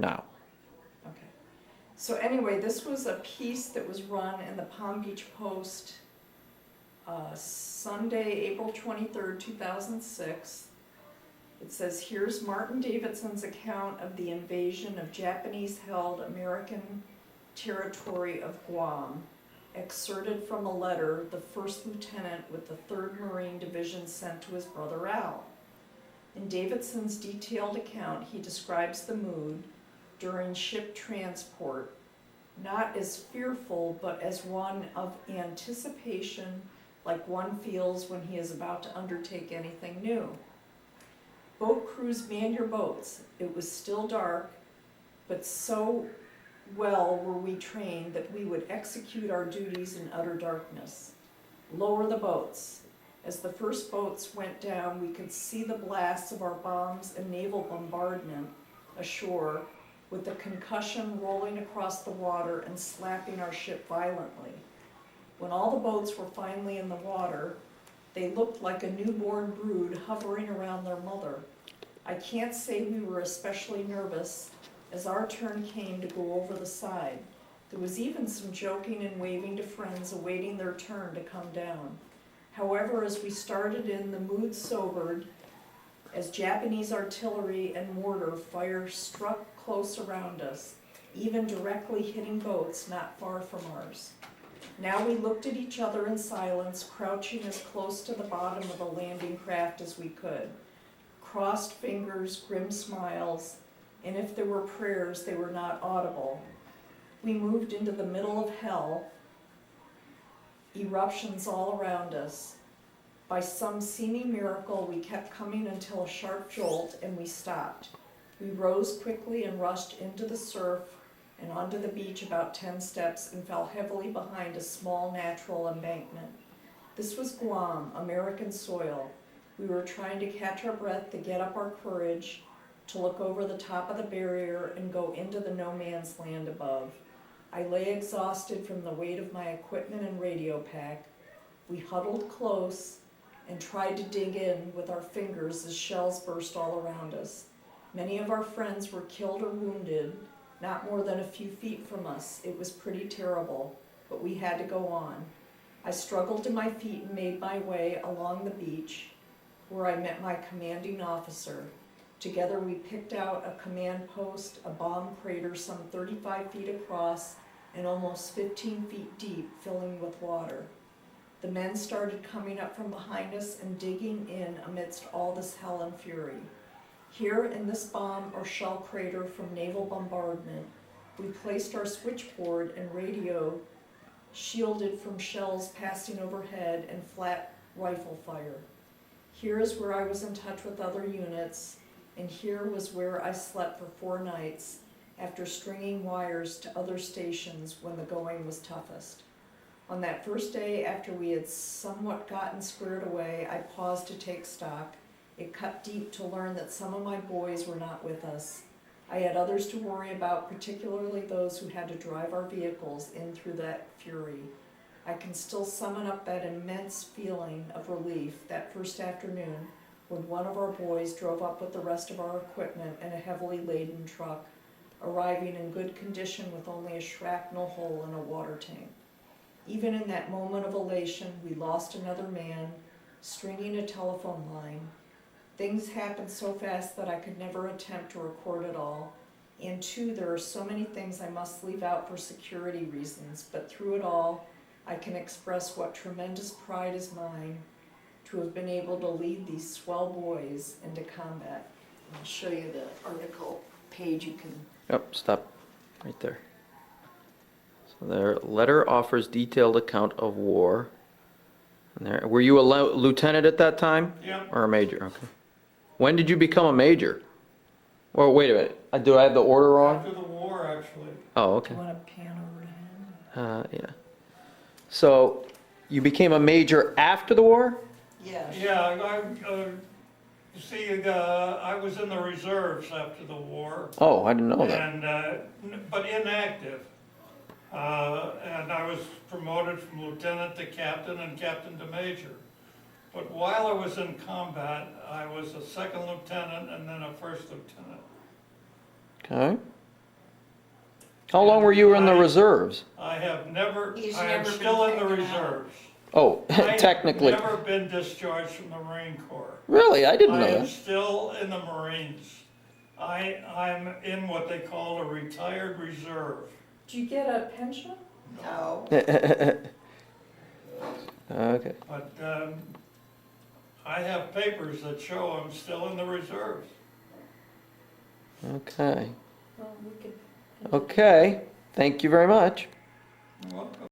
now. Okay. So anyway, this was a piece that was run in the Palm Beach Post Sunday, April 23rd, 2006. It says, here's Martin Davidson's account of the invasion of Japanese-held American territory of Guam, excerpted from a letter the first lieutenant with the 3rd Marine Division sent to his brother Al. In Davidson's detailed account, he describes the mood during ship transport, not as fearful, but as one of anticipation, like one feels when he is about to undertake anything new. Boat crews, man your boats. It was still dark, but so well were we trained that we would execute our duties in utter darkness. Lower the boats. As the first boats went down, we could see the blasts of our bombs and naval bombardment ashore, with the concussion rolling across the water and slapping our ship violently. When all the boats were finally in the water, they looked like a newborn brood hovering around their mother. I can't say we were especially nervous as our turn came to go over the side. There was even some joking and waving to friends awaiting their turn to come down. However, as we started in, the mood sobered as Japanese artillery and mortar fire struck close around us, even directly hitting boats not far from ours. Now we looked at each other in silence, crouching as close to the bottom of the landing craft as we could. Crossed fingers, grim smiles, and if there were prayers, they were not audible. We moved into the middle of hell, eruptions all around us. By some seeming miracle, we kept coming until a sharp jolt, and we stopped. We rose quickly and rushed into the surf and onto the beach about 10 steps and fell heavily behind a small natural embankment. This was Guam, American soil. We were trying to catch our breath, to get up our courage, to look over the top of the barrier and go into the no man's land above. I lay exhausted from the weight of my equipment and radio pack. We huddled close and tried to dig in with our fingers as shells burst all around us. Many of our friends were killed or wounded, not more than a few feet from us. It was pretty terrible, but we had to go on. I struggled to my feet and made my way along the beach, where I met my commanding officer. Together we picked out a command post, a bomb crater some 35 feet across and almost 15 feet deep, filling with water. The men started coming up from behind us and digging in amidst all this hell and fury. Here in this bomb or shell crater from naval bombardment, we placed our switchboard and radio, shielded from shells passing overhead and flat rifle fire. Here is where I was in touch with other units, and here was where I slept for 4 nights after stringing wires to other stations when the going was toughest. On that first day, after we had somewhat gotten squared away, I paused to take stock. It cut deep to learn that some of my boys were not with us. I had others to worry about, particularly those who had to drive our vehicles in through that fury. I can still summon up that immense feeling of relief that first afternoon when one of our boys drove up with the rest of our equipment in a heavily laden truck, arriving in good condition with only a shrapnel hole and a water tank. Even in that moment of elation, we lost another man, stringing a telephone line. Things happened so fast that I could never attempt to record it all. And 2, there are so many things I must leave out for security reasons, but through it all, I can express what tremendous pride is mine to have been able to lead these swell boys into combat. I'll show you the article page you can... Yep, stop right there. So their letter offers detailed account of war. And there, were you a lieutenant at that time? Yeah. Or a major? Okay. When did you become a major? Well, wait a minute. Do I have the order wrong? After the war, actually. Oh, Do okay. you want to pan over to him? Yeah. So you became a major after the war? Yes. Yeah, you see, I was in the reserves after the war. Oh, I didn't know that. And, but inactive. And I was promoted from lieutenant to captain and captain to major. But while I was in combat, I was a second lieutenant and then a first lieutenant. Okay. How long were you in the I- reserves? I have never, He's I am never been still in the taken out. reserves. Oh, I have technically. never been discharged from the Marine Corps. Really? I didn't I know am that. still in the Marines. I'm in what they call a retired reserve. Do you get a pension? No. Okay. But I have papers that show I'm still in the reserves. Okay. Well, we could. Okay. Thank you very much. You're welcome.